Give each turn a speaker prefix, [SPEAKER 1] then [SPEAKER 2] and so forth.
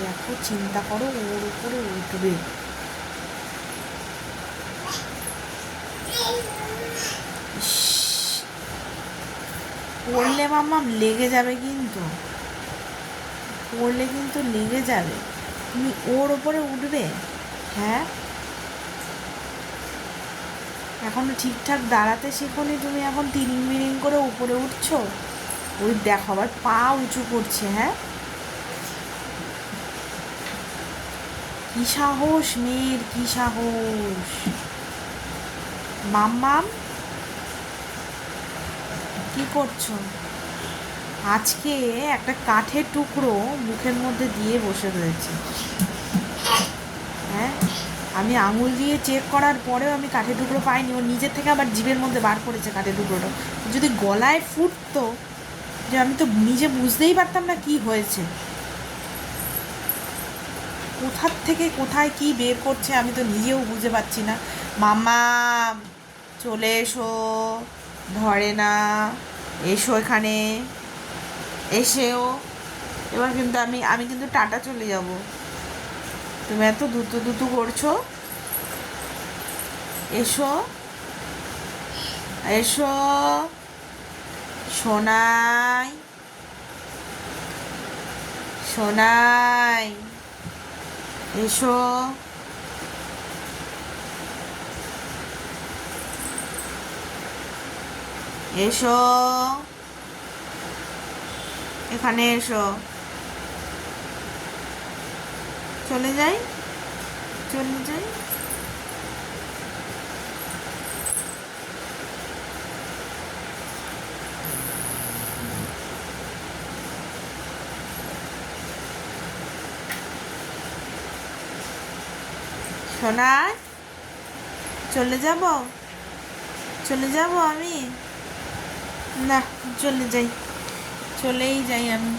[SPEAKER 1] দেখো চিন্তা করো, ওর উপরে উঠবে। পড়লে মাম্মাম লেগে যাবে, কিন্তু পড়লে কিন্তু লেগে যাবে। তুমি ওর ওপরে উঠবে? হ্যাঁ, এখনো ঠিকঠাক দাঁড়াতে শেখোনি তুমি, এখন তিরিং বিরিং করে উপরে উঠছো। ওই দেখো আবার পা উঁচু করছে। হ্যাঁ, কি সাহস মেয়ের, কি সাহস! মাম্মাম কি করছো? আজকে একটা কাঠের টুকরো মুখের মধ্যে দিয়ে বসে রয়েছে। হ্যাঁ, আমি আঙুল দিয়ে চেক করার পরেও আমি কাঠের টুকরো পাইনি। ও নিজের থেকে আবার জিভের মধ্যে বার করেছে কাঠের টুকরোটা। যদি গলায় ফুটতো, যে আমি তো নিজে বুঝতেই পারতাম না কি হয়েছে। কোথার থেকে কোথায় কি বের করছে আমি তো নিজেও বুঝতে পারছি না। মাম্মা চলে এসো, ধরে না, এসো এখানে, এসেও। এবার কিন্তু আমি কিন্তু টাটা চলে যাব। তুমি এত দ্রুত দ্রুত করছো। এসো, এসো সোনাই, সোনাই, এসো। এসো এখানে, এসো। চলে যাই, চলে যাই। সোনাই, চলে যাব, চলে যাব আমি। না, চলে যাই, চলেই যাই আমি।